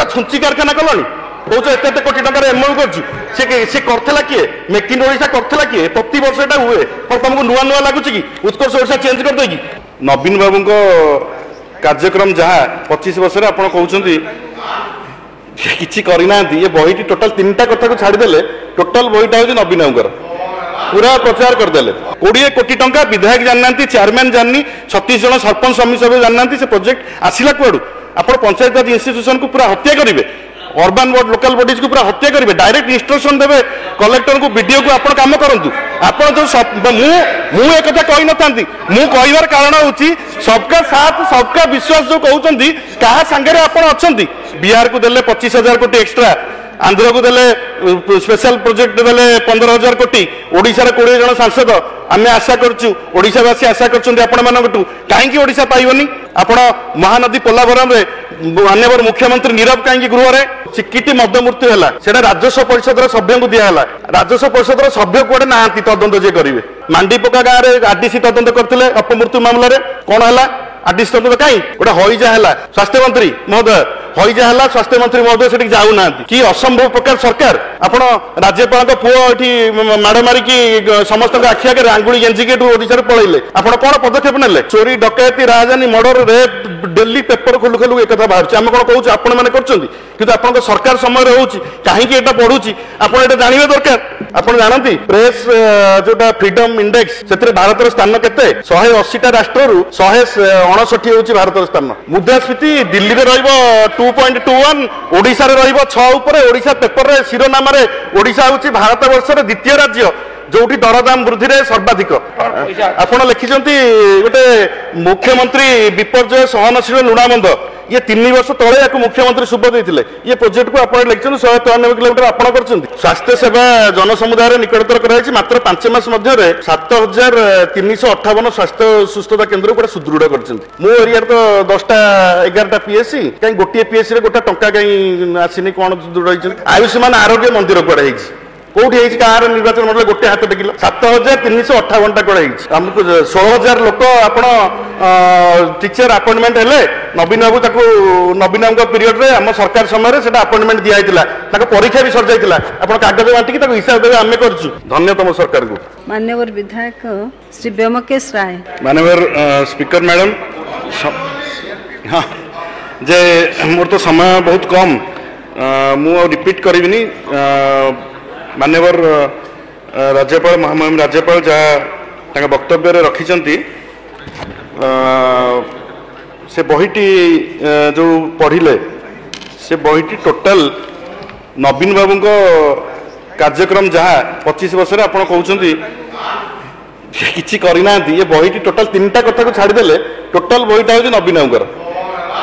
छुंची कारखाना कलनी कौच एत कोटी टकर एमओयू कर किए मेक इन ओडिशा करथिला किए प्रति वर्ष एटा हुए और तुमको नुआ नुआ लगुच कि उत्कर्ष ओडिशा चेंज कर देगी नवीन बाबू कार्यक्रम जहाँ 25 वर्ष आप कहते किसी करना ये बहीटी टोटाल 3टा कथा को छाड़देले टोटाल बहीटा हूँ नवीन बाबूर पूरा प्रचार करदे 20 कोटी टंका विधायक जानना चेयरमैन जाननी 36 जन सरपंच समिति सभ्य जानना से प्रोजेक्ट आसला कुआड़ू आप पंचायत राज इंस्टीट्यूशन को पूरा हत्या करेंगे अर्बान बोर्ड लोकल बॉडीज को पूरा हत्या करेंगे डायरेक्ट इंस्ट्रक्शन देवे कलेक्टर को बीडीओ को आप काम करूँ आप जो एक कही न था मुझे कारण हूँ सबका साथ सबका विश्वास जो कहते क्या सांगे आप बिहार को देले 25,000 कोटी एक्सट्रा आंध्र को देले स्पेशल प्रोजेक्ट देले 15,000 कोटी ओडिशार 20 जन सांसद आम आशा करूँ ओडिशावासी आशा करूँ कहीं ओडिशा पाइबनी आपण महानदी पोलाभरम माननीय मुख्यमंत्री नीरव कहीं गृह में चिकिटी मद मृत्यु है राजस्व परिषद सभ्य को दिहला राजस्व परिषद सभ्य कौटे ना तदंत जे करेंगे मांडीपका गाँव में आरडीसी तदंत करते अपमृत्यु मामलें कौन है आरडीसी तदंत कहीं गोटे हईजा है स्वास्थ्य मंत्री महोदय हईजा है स्वास्थ्य मंत्री महोदय से जाऊना कि असंभव प्रकार सरकार आपण राज्यपाल पुओ ये माड़ मारिकी समस्त आखि आगे आंगुली गेंजिकी ओडिशा पलैले आप कौन पदक्षेप ने चोरी डकैती राजधानी मर्डर रेप डेली पेपर खोलु खोलु एक बाहर आम कौन कहूँ आपण मैंने कर आप सरकार समय होची कहीं बढ़ुची आप जानवे दरकार आप जानती प्रेस जोटा फ्रीडम इंडेक्स से भारत स्थान के 180टा राष्ट्र 159 हूँ भारत स्थान मुद्रास्फीति दिल्ली में रही 2.21 ओडिशा रही 6 उपर ओडिशा पेपर शिरोनाम ओडिशा हूँ भारत वर्ष द्वितीय राज्य जो दरदाम वृद्धि में सर्वाधिक आपड़ लिखिं गोटे मुख्यमंत्री विपर्यय सहनशील लुणामंद ये 3 वर्ष तले या मुख्यमंत्री शुभ देते ये प्रोजेक्ट को आप लिखिं 193 किलोमीटर आपड़ कर स्वास्थ्य सेवा जनसमुदाय निकटतर कराई मात्र 5 मास 7,358 स्वास्थ्य सुस्थता केन्द्र को सुदृढ़ कर मो एरिया तो 10टा 11टा पीएससी कहीं गोटे पीएससी गोटे टंका कहीं आसनी कौन सुदृढ़ आयुष्मान आरोग्य मंदिर कड़े कौटी गाँव निर्वाचन मंडल गोटे हाथ टेकिल 7,358टा कड़े आमको 16,000 लोक आप टीचर अपॉइंटमेंट हेले नवीन बाबू नवीन बाबू पीरियड रे आम सरकार समय से अपॉइंटमेंट दिया परीक्षा भी सर जाता आप कागज बांटिकी हिसाब देवे आम कर धन्य तुम सरकार को माननीय विधायक श्री व्योमकेश राय माननीय स्पीकर मैडम हाँ जे मोर तो समय बहुत कम मु रिपीट करी माननीय राज्यपाल महामहिम राज्यपाल जहाँ वक्तव्य रखिंट से बहीटी जो पढ़िले से बहीटी टोटाल नवीन बाबू कार्यक्रम जहाँ 25 वर्ष आप कहते किसी करना ये बहीटी टोटाल 3टा कथा को छाड़देले टोटाल बहीटा हूँ नवीन बाबूर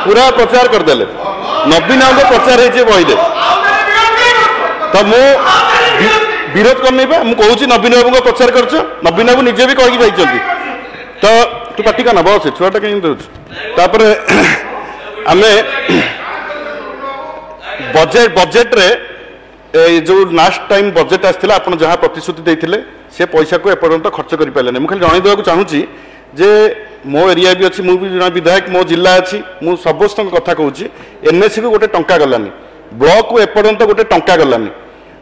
पूरा प्रचार करदे नवीन बाबू प्रचार हो बहीले तो मु विरोध करनी मुझे कहूँ नवीन बाबू प्रचार कर नवीन बाबू निजे भी कही जाइए तो तू पार्टी का ना बस छुआटा कहीं दूर आम बजेट रे जो लास्ट टाइम बजेट आसाला आप जहाँ प्रतिश्रुति देते से पैसा को एपर्यंत खर्च कर पारे मुझे खाली जनईदेवा चाहूँगी जे मो एरिया भी अच्छी मुझे विधायक मो जिला अच्छी मुझे समस्त कथा कहूँ एनएससी को गोटे टंका गलानी ब्लॉक को एपर्यंत गोटे टंका गलानी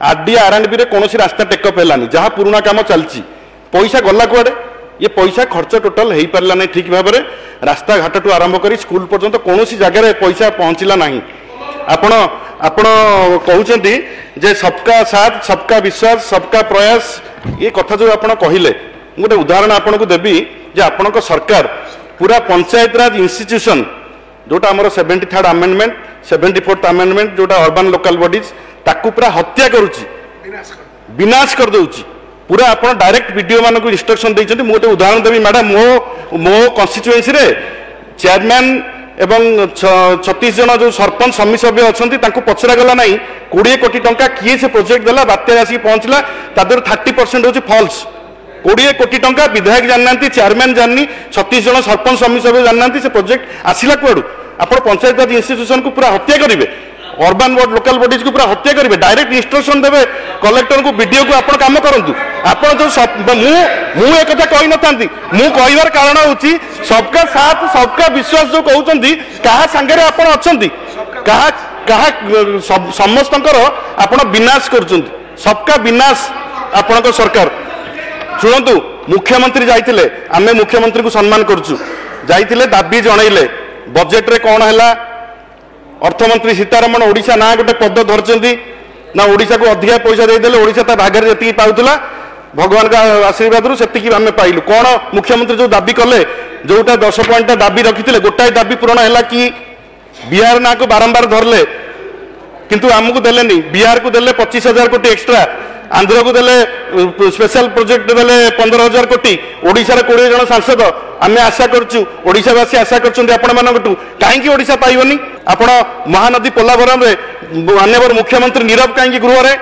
आरडी आरएंडबी रे कौन रास्ता टेकअप है जहाँ पुराना काम चलती पैसा गला कुआडे ये पैसा खर्च टोटाल हो पारा ना ठीक भाव में रास्ता घाट ठू आरंभ कर स्कूल पर्यंत कौन जगह पैसा पहुँचला ना आपण आपण कहते जे सबका साथ सबका विश्वास सबका प्रयास ये कथा जो आप कहले गोटे उदाहरण आपन को देवी जे आपण सरकार पूरा पंचायत राज इंस्टीट्यूशन जोटा आमर 73rd अमेंडमेंट 74th अमेंडमेंट जोटा अर्बन लोकल बॉडीज ताकू पूरा हत्या करुच्ची विनाश कर दउची पूरा आप डायरेक्ट वीडियो मान को इंस्ट्रक्शन देते मुझे उदाहरण देवी मैडम मो कन्स्टिट्युएंसी रे चेयरमैन एवं 36 जन जो सरपंच समिति सभ्य अच्छा पचरा गला ना 20 कोटी टंका किए से प्रोजेक्ट देला बात्या आसिक पहुंचला तादर 30% हूँ फॉल्स 20 कोटी टंका विधायक जानना चेयरमैन जाननी 36 जन सरपंच समिति सभ्य जानना से प्रोजेक्ट आसला कुआड़ू आप पंचायत राज इंस्टीट्यूशन को पूरा हत्या करेंगे अर्बान बोर्ड लोकल बॉडीज को पूरा हत्या करेंगे डायरेक्ट इंस्ट्रक्शन देवे कलेक्टर को बीडीओ को आप काम करूँ आप जो एक कही न था मुझे कहबार कारण हूँ सबका साथ सबका विश्वास जो कहते क्या सांगे आप कहा समस्तंकर आपण विनाश करुछंती सबका विनाश आपणक सरकार शुणु मुख्यमंत्री जाइतिले आमे मुख्यमंत्री को सम्मान करूछु जाइतिले दाबी जणाइले बजेट रे कोन हैला अर्थमंत्री सीतारमण ओडिशा ना गोटे पद धरचंती ना ओडिशा को अधिका पैसा देदेले ओडिशा ता भागर जति पाउतला भगवान का आशीर्वाद रु सेति आम पाइलु कौन मुख्यमंत्री जो दाबी कले जोटा 10 पॉइंट दाबी रखी गोटाए दाबी पूरण है कि बिहार ना को बारंबार धरले किंतु आमको देलेनी बिहार को देले 25,000 कोटी एक्स्ट्रा आंध्र को देले स्पेशल प्रोजेक्ट देले 15,000 कोटी ओडिशा रे 20 जन सांसद आमे आशा करछु ओडिशावासी आशा करछन्ते आपण मानकटू काहेकि ओडिशा पाइबनी आपण महानदी पोलावरम रे माननीय मुख्यमंत्री नीरव काहेकि गृह रे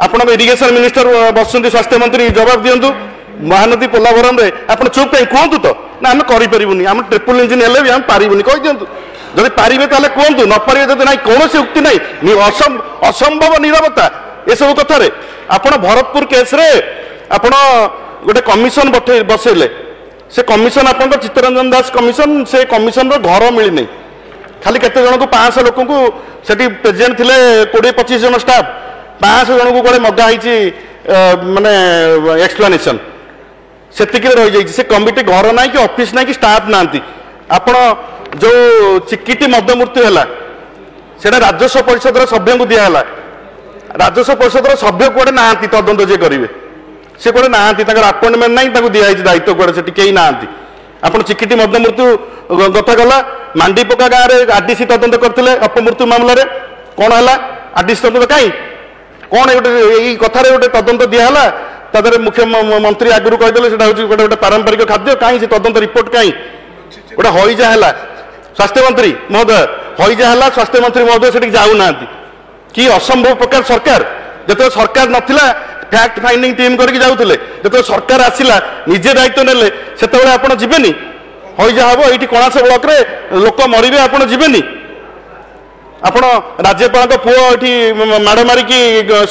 आपण इरिगेशन मिनिस्टर बसुंती स्वास्थ्य मंत्री जवाब दियंतु महानदी पोलावरम रे आपण चुप कहीं कहतु तो ना आम करें आम ट्रिपल इंजिन हेल्ले भी आम पारिबुनी कही दिंतु जब पारे ताले कहतु न पारे जब ना कौन उक्ति ना असंभव नीरवता ये सब कथार आपण भरतपुर केस रे आपण गोटे कमिशन बसैले से कमिशन आप चित्तरंजन दास कमिशन से कमिशन घर मिलनी खाली केते जन को 500 लोक को प्रेजेंट थे 20-25 जन स्टाफ 500 जन को मगाही माने एक्सप्लेनेशन से रही जाइए से कमिटी घर ना कि ऑफिस ना कि स्टाफ ना आपण जो चिकिटी मद मृत्यु है से राजस्व परिषद सभ्य को दिहला राजस्व परिषद सभ्य कौटे ना तदंत जे करेंगे से कौटे ना अपॉइंटमेंट ना दिखाई दायित्व कौटे से कहीं ना आप चिकिटी मद मृत्यु कथा गला मांडीपका गाँव में आरडीसी तदंत करते अपमृत्यु मामलें कौन है आरडीसी तदंत कहीं कौन गोटे कथार गोटे तदंत दिहला तादर मुख्यमंत्री आगुरी कहीदेले गोटे गोटे पारंपरिक खाद्य कहीं से तदंत रिपोर्ट कहीं गोटे हईजा है स्वास्थ्य मंत्री महोदय हईजा है स्वास्थ्य मंत्री महोदय से जाऊना कि असंभव प्रकार सरकार जो सरकार नथिला फैक्ट फाइंडिंग टीम करके जाऊले जो सरकार आसिला निजे दायित्व नेले से आपड़ जीवेनि हईजा हम ये कणास ब्लॉक रे लोक मरबे आपड़ जीवेनि आपण राज्यपाल पुओ ये माड़ मारिकी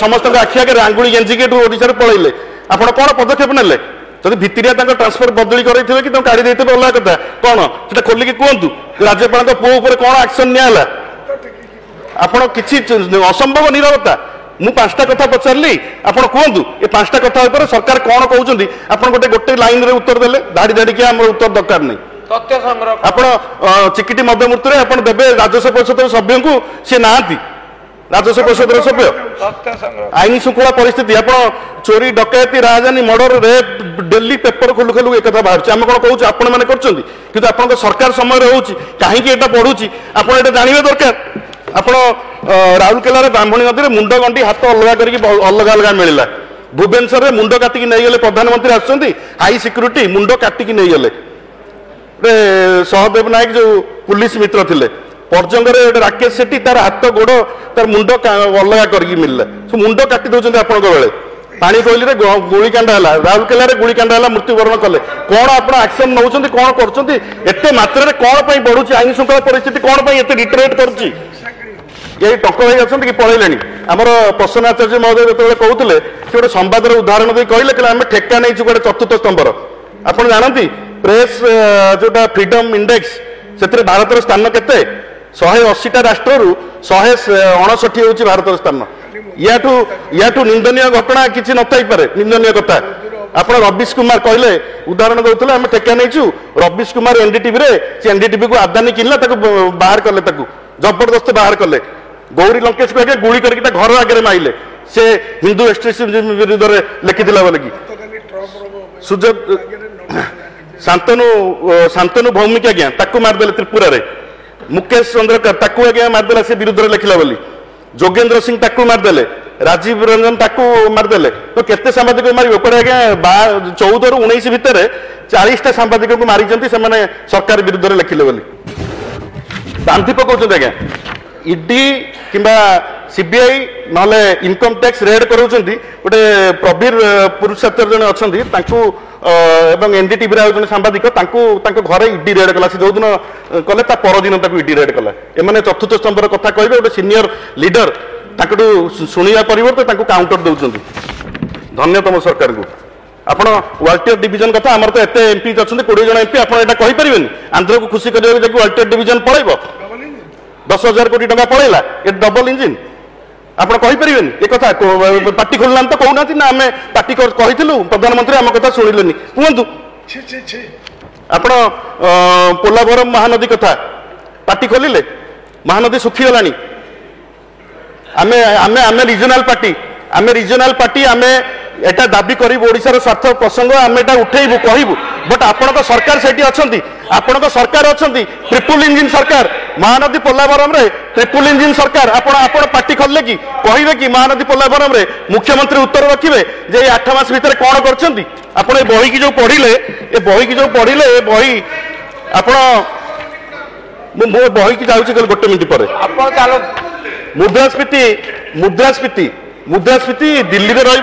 समस्त आखि आगे आंगुली गेंजिकी ओडिशा पलैले आपड़ कौन पदक्षेप नेले जब भितरिया ट्रांसफर बदली करेंगे कि काढ़ी देते अलग कथा कौन से खोलिकी कहतु राज्यपाल पुओ उपर कौन एक्शन नियाला आपण किसी असंभव नीरवता मु 5टा कथा पचारि आपण कहतु ये 5टा कथा ऊपर सरकार कौन कहते आप गोटे गोटे लाइन रे उत्तर देले धाड़ी धाड़ी के आम उत्तर दरकार नहीं तथ्य संग्रह आपण चिकिटी मद मृत्यु आपण देवे राजस्व परिषद सभ्य को सी ना राजस्व परिषद सभ्य आईन श्रृंखला परिस्थिति आप चोरी डकैती राजधानी मर्डर रेप डेली पेपर खोलु खोलु एक बाहर आम कौन कहूँ आपण मैंने कर आप सरकार समय हो कहीं बढ़ुची आप जानवे दरकार आप राउरकेला ब्राह्मणी नदी में मुंड गंटी हाथ अलग करके अलग अलग मिलला भुवनेश्वर में मुंड काटिकी नहीं गले प्रधानमंत्री आसुँच हाई सिक्यूरीटी मुंड काटिकी नहीं गले सहदेव नायक जो पुलिस मित्र थे पर्जंग राकेश सेठी तार हाथ गोड़ तार मुंड अलग करके मिलला मुंड काटी दौरान आपण बेले पानी कोइली गुलिकांड है राउरकेला गुलिकांड है मृत्युवरण कले कौन आप एक्शन नौ कौन करते मात्रा कौन बढ़ुची आईन श्रृंखला परिस्थिति कौन एत डिटरेट करुच्ची ये टक भाई अच्छा कि पलैले आमर प्रसन्न आचार्य महोदय जो कहते से गोटे संवादर उदाहरण दे कहले आम ठेका नहीं गोटे चतुर्थ स्तंभर आप जानती प्रेस जोटा फ्रीडम इंडेक्स से भारत स्थान केते 180टा राष्ट्र 169 हूँ भारत स्थान याठू निंदनीय घटना किसी न थी पारे निंदनीय कथा आप रवीश कुमार कहले उदाहरण दौले आम ठेका नहीं रवीश कुमार एनडीटीवी एनडीटीवी को आदानी किनला बाहर कले जबरदस्त बाहर कले गौरी लंकेश को आगे गुली करके घर आगे माइले से हिंदू एक्सट्रीमिज्म विरुद्ध में लिखिला बोलिकी शांतनु भौमिक आज्ञा ताकू मारदेले त्रिपुरा रे मुकेश चंद्रकर ताकू आज्ञा मारदेला से विरुद्ध में लिखला बोली जोगेंद्र सिंह ताकू मारदेले राजीव रंजन ताकू मारदेले तो केते सांबादिक मारे आज्ञा 14 ରୁ 19 भितर 40टा सांबादिक को मारी से सरकार विरुद्ध में लिखिले बोली बांधी पकाउछन आज्ञा ईडी किंबा सीबीआई नले इनकम टैक्स रेड कराउछन्ती गोटे प्रवीर पुरुषोत्तर जन अछन्ती तांकू एवं एनडीटीवी रे जन सांबादिक तांकू घरे ईडी रेड कला से जो दिन कले ता पर दिन ताकू ईडी रेड कला एमाने चतुर्थ स्तंभर कथा कहबे गोटे सीनियर लीडर ताकू सुनिया परिवर्ते तांकू काउंटर दउछन्ती धन्य तम सरकार को आपण वाल्टियर डिवीजन कथा आमर तो एते एमपी अछन्ती 20 जन एमपी आपण एटा कहि परिबेनी आंध्र को खुशी करियो जे वाल्टियर डिवीजन पळैबो 10,000 कोटी टंका पड़ेगा ये डबल इंजिन आप कहींपर ए कथा पार्टी खोलना तो कहूना ना आम पार्टी कहूँ प्रधानमंत्री आम कथा शुणिले कहतु आप पोलाभरम महानदी कथा पार्टी खोलिले महानदी सुखीगला आम आम आम रिजनाल पार्टी आम एटा दाबी करूँ ओडिशार स्वार्थ प्रसंग आम एटा उठेबू कहबू बट आपण सरकार से आपण सरकार अच्छा ट्रिपल इंजिन सरकार महानदी पोलाभरम रे ट्रिपल इंजिन सरकार आपण पार्टी खोलले कि कहे कि महानदी पोलाभरम रे मुख्यमंत्री उत्तर रखिए जे 8 मास भितर कौन कर आप बही की जो पढ़िले ए बही की जो पढ़िले ए बही आप बही की जाऊँगी गोटे मिनिट पर मुद्रास्फीति दिल्ली में रही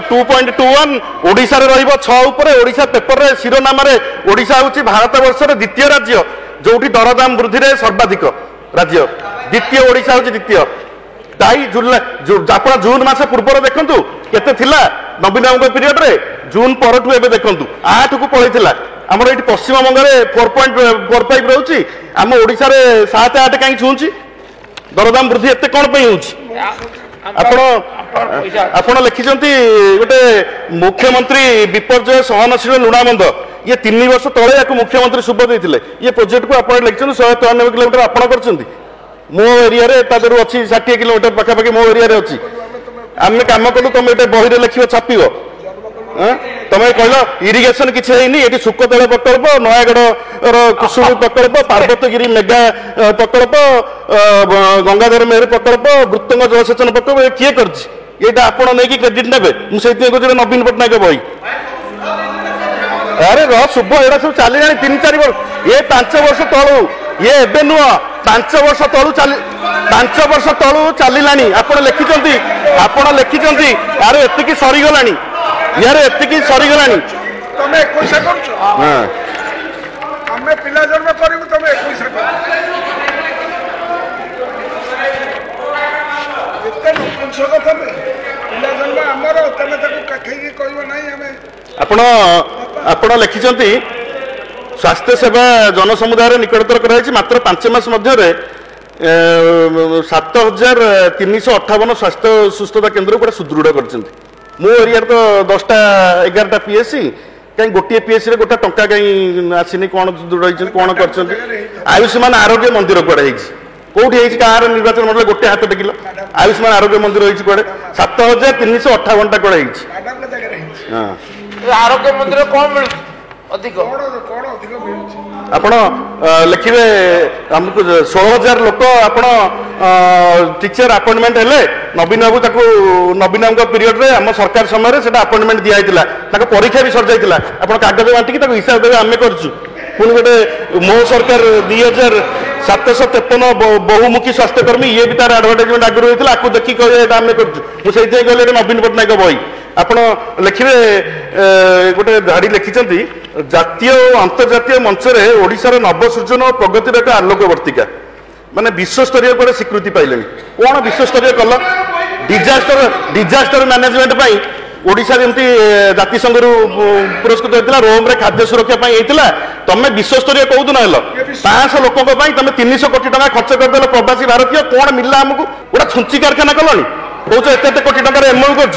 2.21 ओडिशा रे रही 6 उपर ओडिशा पेपर रे शिरोनाम रे ओडिशा होची भारत वर्ष रे द्वितीय राज्य जोठी दरदाम वृद्धि रे सर्वाधिक राज्य द्वितीय ओडिशा होची द्वितीय ताई आप जून मास पूर्व देखु केते थिला नवीन बाबू पीरियड रे जून परठू एबे देखु 8 को पळैथिला हमर एठी पश्चिम बंग रे 4.45 रहउची हम ओडिशा रे 7-8 काई छुंची दरदाम वृद्धि एते कोन पई होउची आपण लिखिछंती गोटे मुख्यमंत्री विपर्यय सहनशील लुणामंद ये 3 वर्ष तले या मुख्यमंत्री शुभ देते ये प्रोजेक्ट को आप लिखिं 193 किलोमीटर आपड़ कर मो एरिया रे तादर अच्छी 60 किलोमीटर पाखापाखि मो एरिया रे अच्छी आम कम कलु तुम ये बही रे लिख छाप तुम कहल इरिगेशन किसी ये सुकतला प्रकल्प नयागढ़ कुसुम प्रकल्प पार्वतीगिरी मेगा प्रकल्प गंगाधर मेहर प्रकल्प वृत्तंग जलसेचन प्रकल्प किए कर नहीं क्रेडिट ने मुझे नवीन पट्टनायक बही अरे शुभ एड़ा सब चली 3-4 वर्ष ये 5 वर्ष तलू ये एबे नुह 5 वर्ष तलू चलला आप लिखिं यार एतिकी सरीगला यार एतिकी सरीगला तमे 21 करछो हां हमें पिला जन्म करिवु तमे 21 कर एते नपुंसक कथा पिला जन्म हमर तमे ताको काखै की कहबो नहीं हमें आपण लिखिछंती स्वास्थ्य सेवा जनसमुदाय निकटतर कराई मात्र 5 मास मध्य 7,358 स्वास्थ्य सुस्थता केन्द्र को सुदृढ़ कर मो एरिया तो 10-11 पीएससी कहीं गोटे पीएससी रे गोटा टंका कहीं आसीनी कौन सुदृढ़ कौन कर आयुष्मान आरोग्य मंदिर कड़े कौटी कहाँ निर्वाचन मंडल गोटे हाथ टेकिल आयुष्मान आरोग्य मंदिर होती कड़े 7,358 कड़े आरोग्य मंदिर कौन मिल अधिक आपण लिखिए आमको 16,000 लोक आप टीचर अपॉइंटमेंट हेले नवीन बाबू नवीन बाबू पीरियड रे आम सरकार समय से अपॉइंटमेंट दिखाई परीक्षा भी सर जाइए आप कागज बांटिकी हिसाब देवे आम करूँ पुणी गोटे मो सरकार 2,753 बहुमुखी स्वास्थ्यकर्मी ये भी तार एडवर्टाइजमेंट आगुरी होता आपको देखिए कहे आम करूँ कहले नवीन पट्टनायक बही आप लिखिए गोटे धाड़ी लिखिं जातीय और अंतर्जातीय मंच में ओडिशार नवसृजन और प्रगतिर एक आलोकवर्तिका माने विश्वस्तरीय को स्वीकृति पाइले कौन विश्वस्तरीय कल डिजास्टर मैनेजमेंट पाई ओडिशा जमी जातिसंघ पुरस्कृत होता रोम रे खाद्य सुरक्षा होता तुम विश्वस्तरीय कौ दिन हेल 500 लोकों तुम 300 कोटी टका खर्च करदेल प्रवासी भारतीय कौन मिलला आमको गोटा छुंची कारखाना कलनी कौच एत कोटी टकर एमओयू कर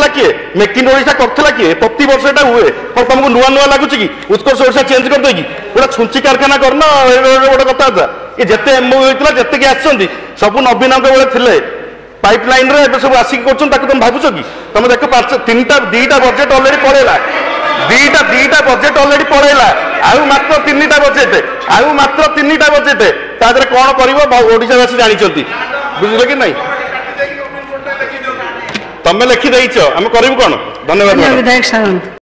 किए मेक इन ओडिशा करथिला किए प्रति वर्ष एटा हुए पर तुमको नुआ नुआ लगुच कि उत्कर्ष ओडिशा चेंज कर देगी गोटा छुंची कारखाना करना गोटे कथा था ये जिते एमओयू होता जितकी आसछंती सब नवीन बेले थिले पाइपलाइन रे सब आसिक करछन ताको तुम भाबुछ कि तुम देख 2टा बजेट ऑलरेडी पड़ेला 2टा बजेट ऑलरेडी पड़ेला आउ मात्र 3टा बजेट तादरे कौन करिवो ओडिशावासी जानिछंती बुझिले कि नहीं तमे लिखि देइछ हम करिवु कोन धन्यवाद विधायक साहब।